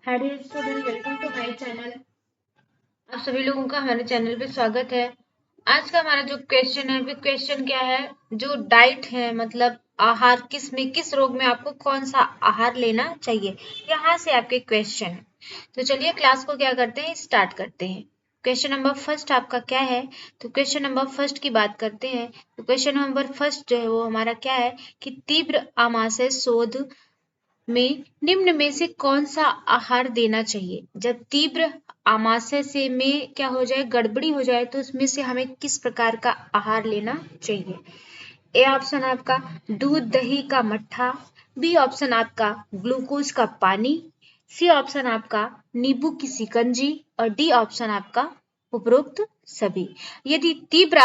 Hello student, welcome to my channel. आप सभी लोगों का हमारे चैनल पे स्वागत है। आज का हमारा जो क्वेश्चन है वो क्वेश्चन क्या है, जो डाइट है मतलब आहार, किस रोग में आपको कौन सा आहार लेना चाहिए, यहाँ से आपके क्वेश्चन है। तो चलिए क्लास को क्या करते हैं, स्टार्ट करते हैं। क्वेश्चन नंबर फर्स्ट आपका क्या है, तो क्वेश्चन नंबर फर्स्ट की बात करते हैं। तो क्वेश्चन नंबर फर्स्ट जो है वो हमारा क्या है कि तीव्र आमाशय शोध में निम्न में से कौन सा आहार देना चाहिए। जब तीव्र आमाशय से में क्या हो जाए, गड़बड़ी हो जाए, तो उसमें से हमें किस प्रकार का आहार लेना चाहिए। ए ऑप्शन आपका दूध दही का मट्ठा, बी ऑप्शन आपका ग्लूकोज का पानी, सी ऑप्शन आपका नींबू की शिकंजी और डी ऑप्शन आपका उपरोक्त सभी। यदि तीव्र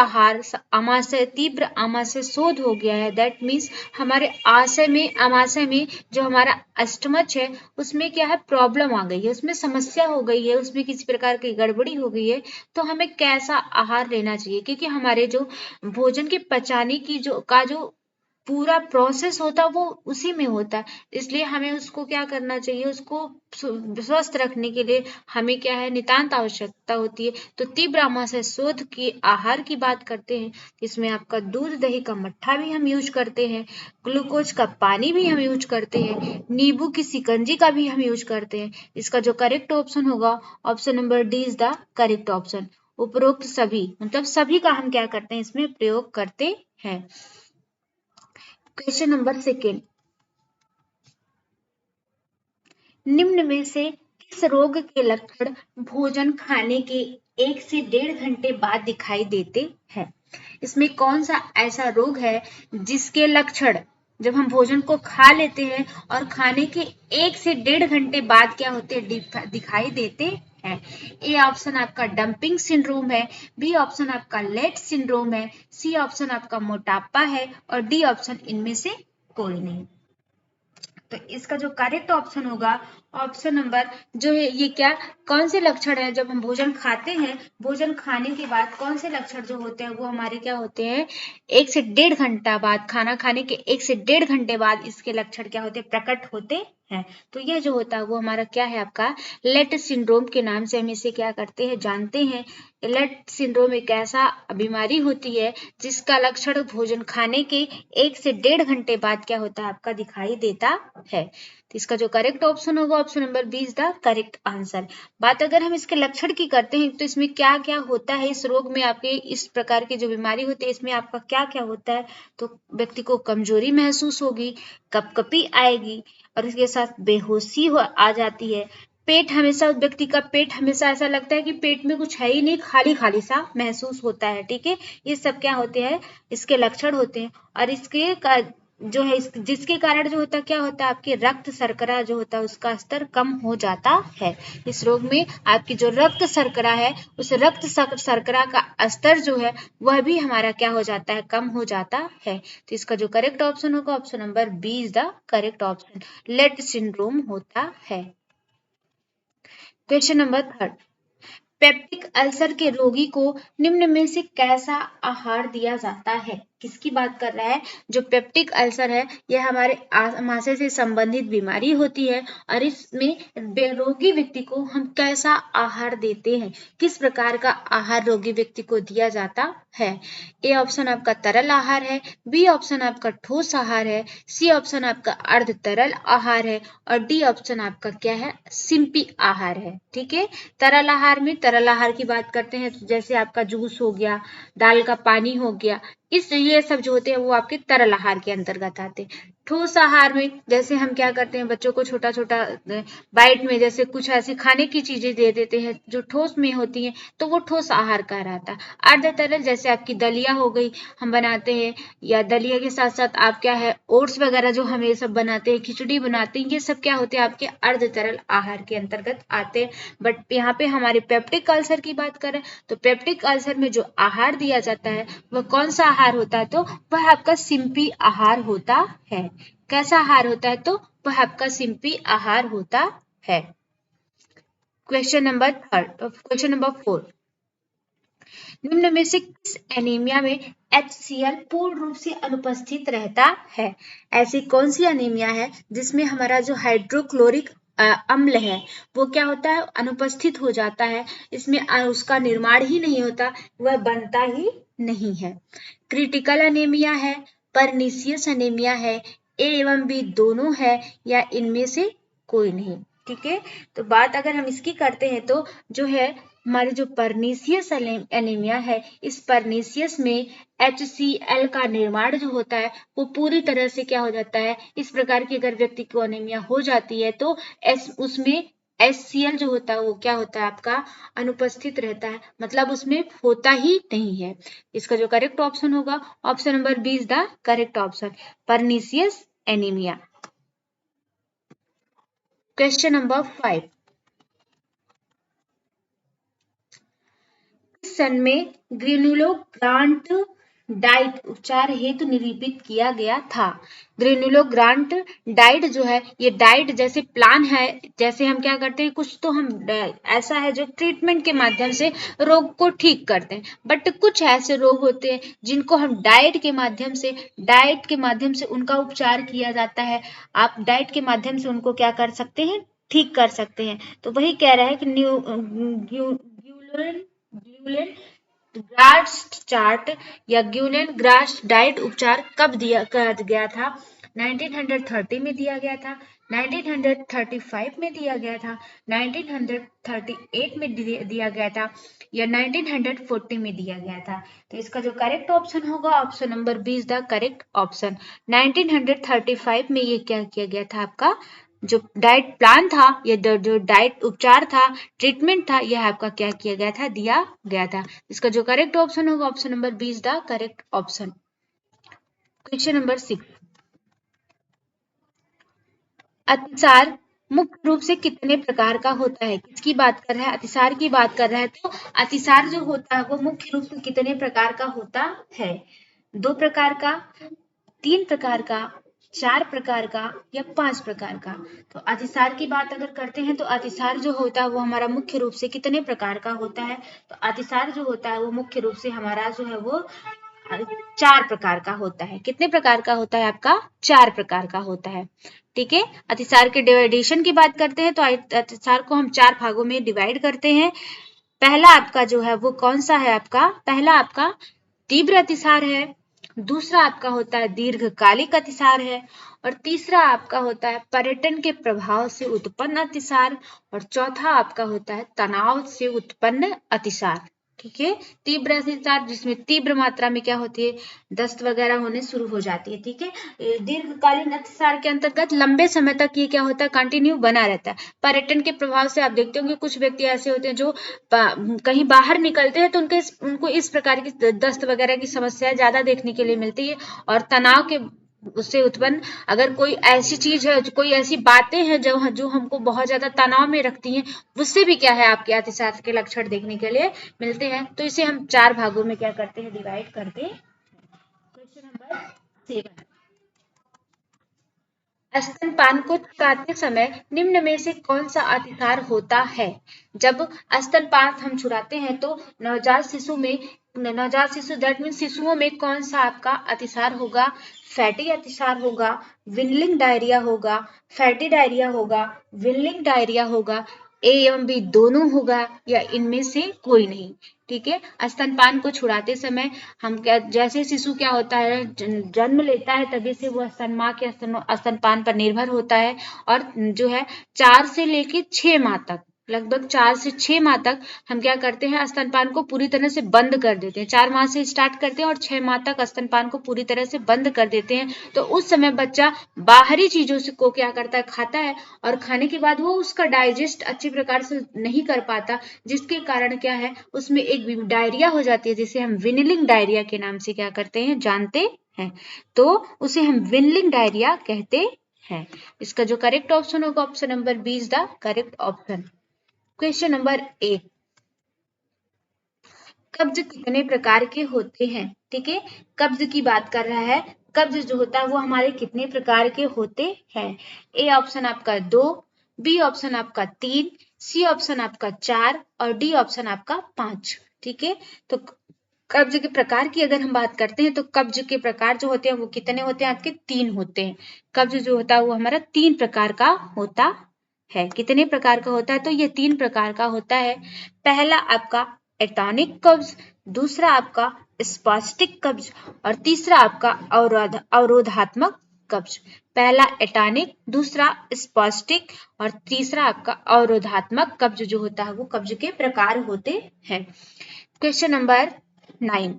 आमाशय शोध हो गया है, दैट मीन्स हमारे आमाशय में जो हमारा अस्टमच है उसमें क्या है, प्रॉब्लम आ गई है, उसमें समस्या हो गई है, उसमें किसी प्रकार की गड़बड़ी हो गई है, तो हमें कैसा आहार लेना चाहिए। क्योंकि हमारे जो भोजन के पचाने की जो पूरा प्रोसेस होता है वो उसी में होता है, इसलिए हमें उसको क्या करना चाहिए, उसको स्वस्थ रखने के लिए हमें क्या है, नितांत आवश्यकता होती है। तो तीव्र आमाशय शोध की आहार की बात करते हैं, इसमें आपका दूध दही का मट्ठा भी हम यूज करते हैं, ग्लूकोज का पानी भी हम यूज करते हैं, नींबू की शिकंजी का भी हम यूज करते हैं। इसका जो करेक्ट ऑप्शन होगा, option number D is the correct option. उपरोक्त सभी मतलब सभी का हम क्या करते हैं, इसमें प्रयोग करते हैं। क्वेश्चन नंबर सेकेंड, निम्न में से किस रोग के लक्षण भोजन खाने के 1 से 1.5 घंटे बाद दिखाई देते हैं। इसमें कौन सा ऐसा रोग है जिसके लक्षण जब हम भोजन को खा लेते हैं और खाने के 1 से 1.5 घंटे बाद क्या होते हैं, दिखाई देते हैं। ए ऑप्शन आपका डंपिंग सिंड्रोम है, बी ऑप्शन आपका लेट सिंड्रोम है, सी ऑप्शन आपका मोटापा है और डी ऑप्शन इनमें से कोई नहीं। तो इसका जो करेक्ट ऑप्शन होगा, ऑप्शन नंबर जो है ये क्या, कौन से लक्षण है जब हम भोजन खाते हैं, भोजन खाने के बाद कौन से लक्षण जो होते हैं वो हमारे क्या होते हैं, 1 से 1.5 घंटा बाद, खाना खाने के 1 से 1.5 घंटे बाद इसके लक्षण क्या होते हैं, प्रकट होते हैं। तो ये जो होता है वो हमारा क्या है, आपका लेट सिंड्रोम के नाम से हम इसे क्या करते हैं, जानते हैं। लेट सिंड्रोम एक ऐसा बीमारी होती है जिसका लक्षण भोजन खाने के 1 से 1.5 घंटे बाद क्या होता है, आपका दिखाई देता है। तो इसका जो करेक्ट ऑप्शन होगा, option number B is the correct answer. बात अगर हम इसके लक्षण की करते हैं तो इसमें क्या क्या होता है, इस रोग में आपके इस प्रकार की जो बीमारी होती है इसमें आपका क्या क्या होता है, तो व्यक्ति को कमजोरी महसूस होगी, कपकपी आएगी और इसके साथ बेहोशी आ जाती है। व्यक्ति का पेट हमेशा ऐसा लगता है कि पेट में कुछ है ही नहीं, खाली खाली सा महसूस होता है। ठीक है, ये सब क्या होते हैं, इसके लक्षण होते हैं। और जो है जिसके कारण जो होता है, क्या होता है, आपके रक्त शर्करा जो होता है उसका स्तर कम हो जाता है। इस रोग में आपकी जो रक्त शर्करा है, उस रक्त शर्करा का स्तर जो है वह भी हमारा क्या हो जाता है, कम हो जाता है। तो इसका जो करेक्ट ऑप्शन होगा, option number B is the correct option, late syndrome होता है। Question number third, peptic ulcer के रोगी को निम्न में से कैसा आहार दिया जाता है। किसकी बात कर रहा है, जो पेप्टिक अल्सर है यह हमारे आमाशय से संबंधित बीमारी होती है और इसमें रोगी व्यक्ति को हम कैसा आहार देते हैं, किस प्रकार का आहार रोगी व्यक्ति को दिया जाता है। ए ऑप्शन आपका तरल आहार है, बी ऑप्शन आपका ठोस आहार है, सी ऑप्शन आपका अर्ध तरल आहार है और डी ऑप्शन आपका क्या है, सिंपी आहार है। ठीक है, तरल आहार में तरल आहार की बात करते हैं तो जैसे आपका जूस हो गया, दाल का पानी हो गया, ये सब जो होते हैं वो आपके तरल आहार के अंतर्गत आते हैं। ठोस आहार में जैसे हम क्या करते हैं, बच्चों को छोटा छोटा बाइट में जैसे कुछ ऐसी खाने की चीजें दे देते हैं जो ठोस में होती हैं, तो वो ठोस आहार कहलाता है। अर्ध तरल जैसे आपकी दलिया हो गई, हम बनाते हैं, या दलिया के साथ साथ आप क्या है, ओट्स वगैरह जो हम ये सब बनाते हैं, खिचड़ी बनाते हैं, ये सब क्या होते हैं, आपके अर्ध तरल आहार के अंतर्गत आते हैं। बट यहाँ पे हमारे पेप्टिक अल्सर की बात करें तो पेप्टिक अल्सर में जो आहार दिया जाता है वह कौन सा आहार होता है, तो वह आपका सिंपी आहार होता है। कैसा आहार होता है, तो वह आपका सिंपी आहार होता है। क्वेश्चन नंबर 4, निम्न में से किस एनीमिया में HCl पूर्ण रूप से अनुपस्थित रहता है। ऐसी कौन सी एनीमिया है जिसमें हमारा जो हाइड्रोक्लोरिक अम्ल है वो क्या होता है, अनुपस्थित हो जाता है। इसमें उसका निर्माण ही नहीं होता, वह बनता ही नहीं है। क्रिटिकल अनीमिया है, परनीसियस अनीमिया है, ए एवं बी दोनों है, या इनमें से कोई नहीं। ठीक है, तो बात अगर हम इसकी करते हैं तो जो है हमारे जो परनीसियस एनीमिया है, इस परनीसियस में HCl का निर्माण जो होता है वो पूरी तरह से क्या हो जाता है, इस प्रकार की अगर व्यक्ति को अनीमिया हो जाती है तो उसमें HCl जो होता है वो क्या होता है आपका, अनुपस्थित रहता है, मतलब उसमें होता ही नहीं है। इसका जो करेक्ट ऑप्शन होगा option number B is the correct option, pernicious anaemia. Question number 5, सन में ग्रेनुलोग्रांट डाइट उपचार हेतु निरूपित किया गया था। ग्रेनुलोग्रांट डाइट जो है, ये डाइट जैसे प्लान है, जैसे हम क्या करते हैं, कुछ तो हम ऐसा है जो ट्रीटमेंट के माध्यम से रोग को ठीक करते हैं, बट कुछ ऐसे रोग होते हैं जिनको हम डाइट के माध्यम से उनका उपचार किया जाता है। आप डाइट के माध्यम से उनको क्या कर सकते हैं, ठीक कर सकते हैं। तो वही कह रहा है कि ग्यूलेन ग्रास चार्ट या ग्यूलेन ग्रास डाइट उपचार कब दिया गया था, 1930 में दिया गया था, 1935 में दिया गया था, 1938 में दिया गया था, या 1940 में दिया गया था। तो इसका जो करेक्ट ऑप्शन होगा option number B is the correct option. 1935 में ये क्या किया गया था, आपका जो डाइट प्लान था, ये जो डाइट उपचार था, ट्रीटमेंट था, यह आपका क्या किया गया था, दिया गया था। इसका जो करेक्ट ऑप्शन होगा option number B is the correct option. Question number 6, अतिसार मुख्य रूप से कितने प्रकार का होता है, किसकी बात कर रहा है, अतिसार की बात कर रहा है। तो अतिसार जो होता है वो मुख्य रूप से कितने प्रकार का होता है, 2 प्रकार का, 3 प्रकार का, 4 प्रकार का, या 5 प्रकार का। तो अतिसार की बात अगर करते हैं तो अतिसार जो होता है वो हमारा मुख्य रूप से कितने प्रकार का होता है, तो अतिसार जो होता है वो मुख्य रूप से हमारा जो है वो 4 प्रकार का होता है। कितने प्रकार का होता है आपका, 4 प्रकार का होता है। ठीक है, अतिसार के डिवाइडेशन की बात करते हैं तो अतिसार को हम 4 भागों में डिवाइड करते हैं। पहला आपका जो है वो कौन सा है, आपका पहला आपका तीव्र अतिसार है, दूसरा आपका होता है दीर्घकालिक अतिसार है, और तीसरा आपका होता है पर्यटन के प्रभाव से उत्पन्न अतिसार, और चौथा आपका होता है तनाव से उत्पन्न अतिसार। ठीक है, तीव्र अतिसार जिसमें तीव्र मात्रा में क्या होती है, दस्त वगैरह होने शुरू हो जाती है। ठीक है, दीर्घकालीन अतिसार के अंतर्गत लंबे समय तक ये क्या होता है, कंटिन्यू बना रहता है। पर्यटन के प्रभाव से आप देखते होंगे कुछ व्यक्ति ऐसे होते हैं जो कहीं बाहर निकलते हैं तो उनको इस प्रकार की दस्त वगैरह की समस्या ज्यादा देखने के लिए मिलती है। और तनाव के उससे उत्पन्न अगर कोई ऐसी चीज है, कोई ऐसी बातें हैं जो हमको बहुत ज्यादा तनाव में रखती हैं, उससे भी क्या है आपके अतिसार के लक्षण देखने के लिए मिलते हैं। तो इसे हम 4 भागों में क्या करते हैं, डिवाइड करते हैं। क्वेश्चन नंबर 7, स्तनपान को छुड़ाते समय निम्न में से कौन सा अतिसार होता है। जब स्तनपान हम छुड़ाते हैं तो नवजात शिशु दैट मीन शिशुओं में कौन सा आपका अतिसार होगा, फैटी अतिसार होगा, विनलिंग डायरिया होगा, फैटी डायरिया होगा, विनलिंग डायरिया होगा, ए एवं बी दोनों होगा, या इनमें से कोई नहीं। ठीक है, स्तनपान को छुड़ाते समय हम क्या, जैसे शिशु क्या होता है जन्म लेता है तभी से वो माँ के स्तनपान पर निर्भर होता है, और जो है 4 से लेके 6 माह तक, लगभग 4 से 6 माह तक हम क्या करते हैं, स्तनपान को पूरी तरह से बंद कर देते हैं। 4 माह से स्टार्ट करते हैं और 6 माह तक स्तनपान को पूरी तरह से बंद कर देते हैं। तो उस समय बच्चा बाहरी चीजों से को क्या करता है, खाता है, और खाने के बाद वो उसका डाइजेस्ट अच्छी प्रकार से नहीं कर पाता, जिसके कारण क्या है उसमें एक डायरिया हो जाती है, जिसे हम विनलिंग डायरिया के नाम से क्या करते हैं, जानते हैं। तो उसे हम विनलिंग डायरिया कहते हैं। इसका जो करेक्ट ऑप्शन होगा option number B is the correct option. Question number 8, कब्ज कितने प्रकार के होते हैं। ठीक है, कब्ज की बात कर रहा है, कब्ज जो होता है वो हमारे कितने प्रकार के होते हैं। ए ऑप्शन आपका 2, बी ऑप्शन आपका 3, सी ऑप्शन आपका 4, और डी ऑप्शन आपका 5। ठीक है, तो कब्ज के प्रकार की अगर हम बात करते हैं तो कब्ज के प्रकार जो होते हैं वो कितने होते हैं आपके, 3 होते हैं। कब्ज जो होता है वो हमारा 3 प्रकार का होता है। कितने प्रकार का होता है? तो ये 3 प्रकार का होता है। पहला आपका एटॉनिक कब्ज, दूसरा आपका स्पास्टिक कब्ज और तीसरा आपका अवरोधात्मक कब्ज। पहला एटॉनिक, दूसरा स्पास्टिक और तीसरा आपका अवरोधात्मक कब्ज जो होता है वो कब्ज के प्रकार होते हैं। क्वेश्चन नंबर 9,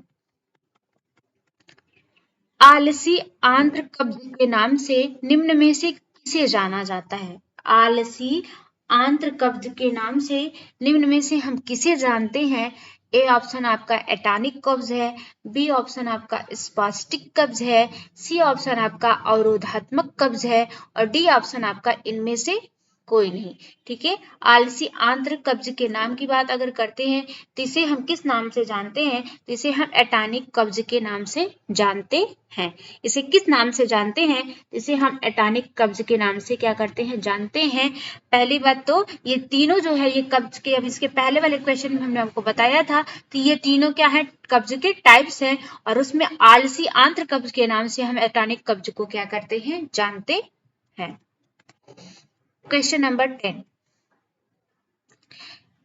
आलसी आंत्र कब्ज के नाम से निम्न में से किसे जाना जाता है? आलसी आंत्र कब्ज के नाम से निम्न में से हम किसे जानते हैं? ए ऑप्शन आपका एटॉनिक कब्ज है, बी ऑप्शन आपका स्पास्टिक कब्ज है, सी ऑप्शन आपका अवरोधात्मक कब्ज है और डी ऑप्शन आपका इनमें से कोई नहीं। ठीक है, आलसी आंत्र कब्ज के नाम की बात अगर करते हैं तो इसे हम किस नाम से जानते हैं? तो इसे हम एटॉनिक कब्ज के नाम से जानते हैं। इसे किस नाम से जानते हैं? इसे हम एटॉनिक कब्ज के नाम से क्या करते हैं? जानते हैं। पहली बात तो ये तीनों जो है ये कब्ज के, अब इसके पहले वाले क्वेश्चन में हमने आपको बताया था कि ये तीनों क्या है? कब्ज के टाइप्स हैं और उसमें आलसी आंत्र कब्ज के नाम से हम एटॉनिक कब्ज को क्या करते हैं? जानते हैं। क्वेश्चन नंबर 10,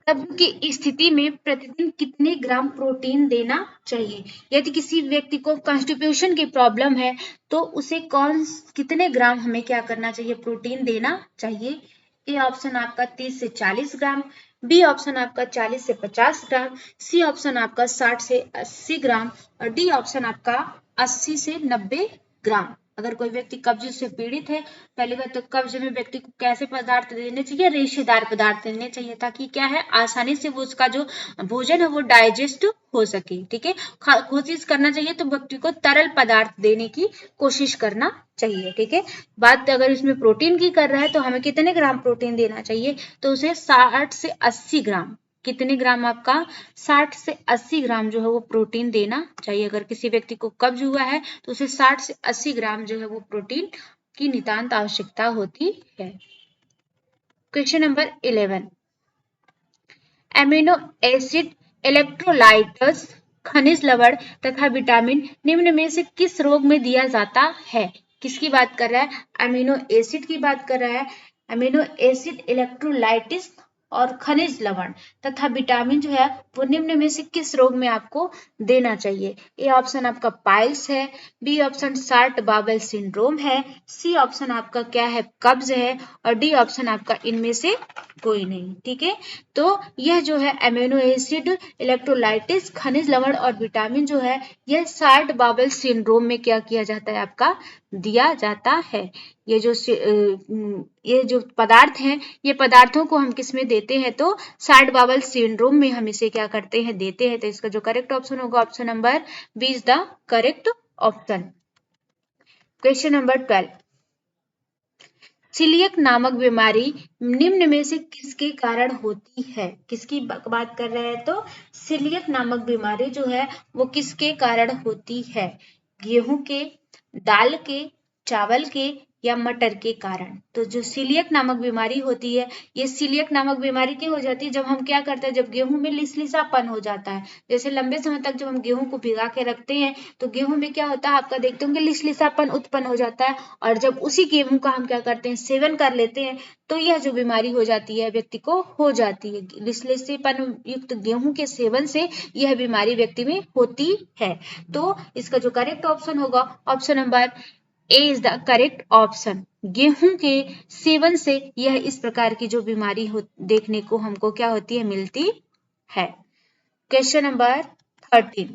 कब्ज की स्थिति में प्रतिदिन कितने ग्राम प्रोटीन देना चाहिए? यदि किसी व्यक्ति को कॉन्स्टिपेशन की प्रॉब्लम है तो उसे कितने ग्राम हमें क्या करना चाहिए? प्रोटीन देना चाहिए। ए ऑप्शन आपका 30 से 40 ग्राम, बी ऑप्शन आपका 40 से 50 ग्राम, सी ऑप्शन आपका 60 से 80 ग्राम और डी ऑप्शन आपका 80 से 90 ग्राम। अगर कोई व्यक्ति कब्ज से पीड़ित है, पहली बात तो कब्ज में व्यक्ति को कैसे पदार्थ देने चाहिए? रेशेदार पदार्थ देने चाहिए ताकि क्या है? आसानी से वो उसका जो भोजन है वो डाइजेस्ट हो सके। ठीक है, कोशिश करना चाहिए तो व्यक्ति को तरल पदार्थ देने की कोशिश करना चाहिए। ठीक है, बात अगर इसमें प्रोटीन की कर रहा है तो हमें कितने ग्राम प्रोटीन देना चाहिए? तो उसे 60 से 80 ग्राम, कितने ग्राम आपका? 60 से 80 ग्राम जो है वो प्रोटीन देना चाहिए। अगर किसी व्यक्ति को कब्ज हुआ है तो उसे 60 से 80 ग्राम जो है वो प्रोटीन की नितांत आवश्यकता होती है। Question number 11, amino acid, electrolytes, खनिज लवण तथा विटामिन निम्न में से किस रोग में दिया जाता है? किसकी बात कर रहा है? एमिनो एसिड की बात कर रहा है। एमिनो एसिड, इलेक्ट्रोलाइटिस और खनिज लवण तथा विटामिन जो है वो निम्न में से किस रोग में आपको देना चाहिए? ए ऑप्शन आपका पाइल्स है, B option short bowel syndrome है, सी ऑप्शन आपका क्या है? कब्ज है और डी ऑप्शन आपका इनमें से कोई नहीं। ठीक है, तो यह जो है एमिनो एसिड, इलेक्ट्रोलाइटिस, खनिज लवण और विटामिन जो है यह शार्ट बावल सिंड्रोम में क्या किया जाता है? आपका दिया जाता है। ये जो पदार्थ हैं ये पदार्थों को हम किस में देते हैं? तो शार्ट बावल सिंड्रोम में हम इसे क्या करते हैं? देते हैं। तो इसका जो करेक्ट ऑप्शन होगा option number B is the correct option. Question number 12, coeliac नामक बीमारी निम्न में से किसके कारण होती है? किसकी बात कर रहे हैं? तो सीलियक नामक बीमारी जो है वो किसके कारण होती है? गेहूं के, दाल के, चावल के या मटर के कारण? तो जो सीलियक नामक बीमारी होती है, ये सीलियक नामक बीमारी क्यों हो जाती है? जब हम क्या करते हैं, जब गेहूं में लिसलिसापन हो जाता है, जैसे लंबे समय तक जब हम गेहूं को भिगा के रखते हैं तो गेहूं में क्या होता है? आपका देखते होंगे लिसलिसापन उत्पन्न हो जाता है और जब उसी गेहूं का हम क्या करते हैं? सेवन कर लेते हैं तो यह जो बीमारी हो जाती है व्यक्ति को हो जाती है। लिसलिसापन युक्त गेहूं के सेवन से यह बीमारी व्यक्ति में होती है। तो इसका जो करेक्ट ऑप्शन होगा option number A is the correct option. गेहूं के सेवन से यह इस प्रकार की जो बीमारी देखने को हमको क्या होती है? मिलती है। क्वेश्चन नंबर 13,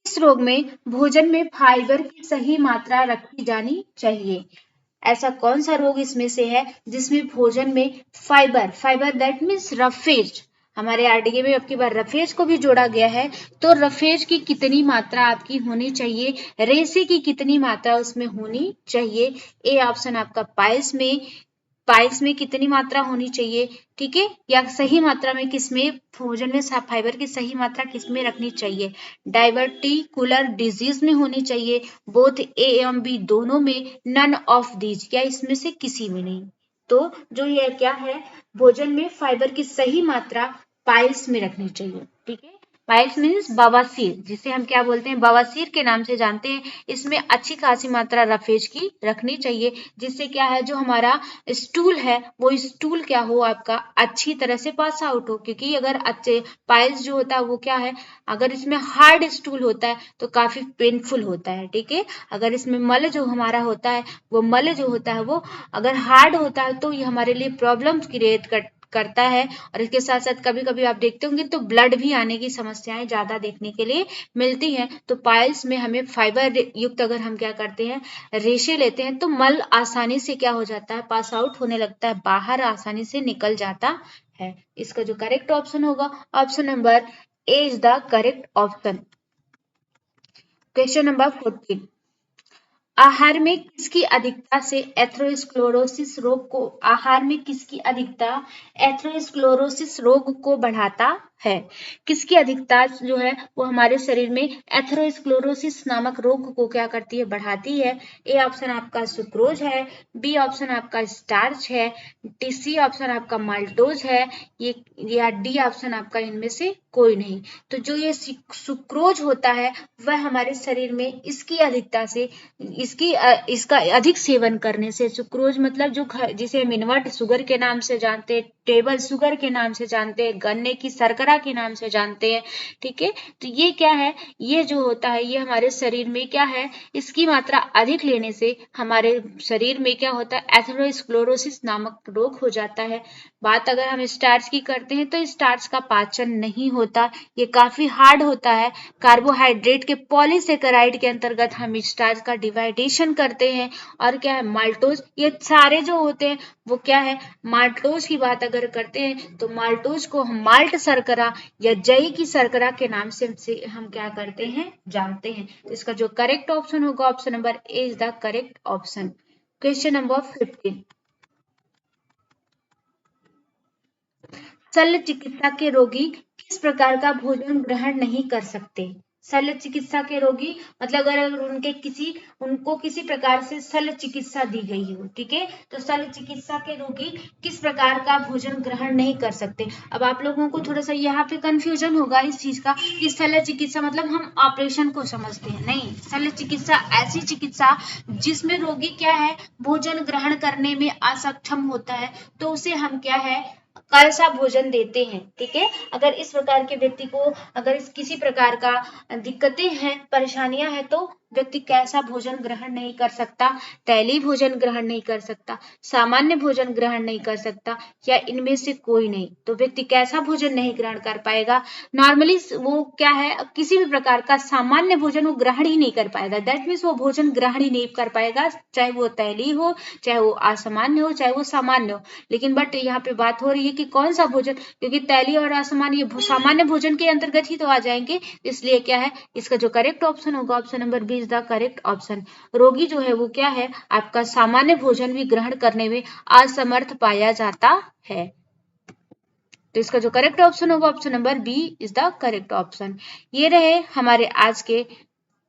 इस रोग में भोजन में फाइबर की सही मात्रा रखी जानी चाहिए? ऐसा कौन सा रोग इसमें से है जिसमें भोजन में फाइबर दैट मीन्स रफेज, हमारे आरडीए में अब की बार रफेज को भी जोड़ा गया है, तो रफेज की कितनी मात्रा आपकी होनी चाहिए? रेसे की कितनी मात्रा उसमें होनी चाहिए? ए ऑप्शन आपका पाइल्स में कितनी मात्रा होनी चाहिए? ठीक है, या सही मात्रा में किसमें भोजन में फाइबर की सही मात्रा किसमें रखनी चाहिए? डायवर्टिकुलर डिजीज में होनी चाहिए, बोथ ए एवं बी दोनों में, नन ऑफ दीज या इसमें से किसी में नहीं? तो जो ये क्या है, भोजन में फाइबर की सही मात्रा पाइल्स में रखनी चाहिए। ठीक है, पाइल्स मीन्स बवासीर, जिसे हम क्या बोलते हैं, बवासीर के नाम से जानते हैं। इसमें अच्छी खासी मात्रा रफेज की रखनी चाहिए, जिससे क्या है, जो हमारा स्टूल है वो स्टूल क्या हो, आपका अच्छी तरह से पास आउट हो। क्योंकि अगर अच्छे पाइल्स जो होता है वो क्या है, अगर इसमें हार्ड स्टूल होता है तो काफी पेनफुल होता है, ठीक है। अगर इसमें मल जो हमारा होता है, वो मल जो होता है वो अगर हार्ड होता है तो ये हमारे लिए प्रॉब्लम्स क्रिएट करता है। और इसके साथ साथ कभी कभी आप देखते होंगे तो ब्लड भी आने की समस्याएं ज्यादा देखने के लिए मिलती हैं। तो पाइल्स में हमें फाइबर युक्त अगर हम क्या करते हैं, रेशे लेते हैं, तो मल आसानी से क्या हो जाता है, पास आउट होने लगता है, बाहर आसानी से निकल जाता है। इसका जो करेक्ट ऑप्शन होगा, option number A is the correct option. Question number 14, आहार में किसकी अधिकता से एथेरोस्क्लेरोसिस रोग को, आहार में किसकी अधिकता एथेरोस्क्लेरोसिस रोग को बढ़ाता है। किसकी अधिकता जो है वो हमारे शरीर में एथेरोस्क्लेरोसिस नामक रोग को क्या करती है, बढ़ाती है। ए ऑप्शन आपका सुक्रोज है, बी ऑप्शन आपका स्टार्च है, सी ऑप्शन आपका माल्टोज है, ये या डी ऑप्शन आपका इनमें से कोई नहीं। तो जो ये सुक्रोज होता है वह हमारे शरीर में इसकी अधिकता से, इसका अधिक सेवन करने से, सुक्रोज मतलब जो जिसे हम इन्वर्ट शुगर के नाम से जानते हैं, टेबल शुगर के नाम से जानते हैं, गन्ने की शर्करा के नाम से जानते हैं, ठीक है। तो ये क्या है, ये जो होता है ये हमारे शरीर में क्या है, इसकी मात्रा अधिक लेने से हमारे शरीर में क्या होता है, एथेरोस्क्लेरोसिस नामक रोग हो जाता है। बात अगर हम स्टार्च की करते हैं तो स्टार्च का पाचन नहीं होता, ये काफी हार्ड होता है। कार्बोहाइड्रेट के पॉलीसेकेराइड के अंतर्गत हम स्टार्च का डिवाइडेशन करते हैं। और क्या है, माल्टोज, ये सारे जो होते हैं वो क्या है, माल्टोज की बात अगर करते हैं तो माल्टोज को हम माल्ट शर्करा या जई की शर्करा के नाम से हम क्या करते हैं, जानते हैं। तो इसका जो करेक्ट ऑप्शन होगा, option number A is the correct option. Question number 15, शल्य चिकित्सा के रोगी किस प्रकार का भोजन ग्रहण नहीं कर सकते। शल्य चिकित्सा के रोगी मतलब अगर उनको किसी प्रकार से शल्य चिकित्सा दी गई हो, ठीक है, तो शल्य चिकित्सा के रोगी किस प्रकार का भोजन ग्रहण नहीं कर सकते। अब आप लोगों को थोड़ा सा यहाँ पे कंफ्यूजन होगा इस चीज का कि शल्य चिकित्सा मतलब हम ऑपरेशन को समझते हैं, नहीं। शल्य चिकित्सा ऐसी चिकित्सा जिसमें रोगी क्या है, भोजन ग्रहण करने में असक्षम होता है, तो उसे हम क्या है, कलसा भोजन देते हैं, ठीक है। अगर इस प्रकार के व्यक्ति को अगर इस किसी प्रकार का दिक्कतें हैं, परेशानियां हैं, तो व्यक्ति कैसा भोजन ग्रहण नहीं कर सकता, तैलीय भोजन ग्रहण नहीं कर सकता, सामान्य भोजन ग्रहण नहीं कर सकता, या इनमें से कोई नहीं। तो व्यक्ति कैसा भोजन नहीं ग्रहण कर पाएगा, नॉर्मली वो क्या है, किसी भी प्रकार का सामान्य भोजन वो ग्रहण ही नहीं कर पाएगा। दैट मीन्स वो भोजन ग्रहण ही नहीं कर पाएगा, चाहे वो तैलीय हो, चाहे वो असामान्य हो, चाहे वो सामान्य हो। लेकिन बट यहाँ पे बात हो रही है कि कौन सा भोजन, क्योंकि तैलीय और असामान्य सामान्य भोजन के अंतर्गत ही तो आ जाएंगे, इसलिए क्या है, इसका जो करेक्ट ऑप्शन होगा, option number B is the correct option. रोगी जो है वो क्या है, आपका सामान्य भोजन भी ग्रहण करने में असमर्थ पाया जाता है। तो इसका जो करेक्ट ऑप्शन होगा, option number B is the correct option. ये रहे हमारे आज के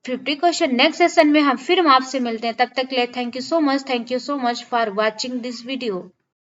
50 क्वेश्चन। नेक्स्ट सेशन में हम फिर आपसे मिलते हैं, तब तक के लिए thank you so much for watching this video.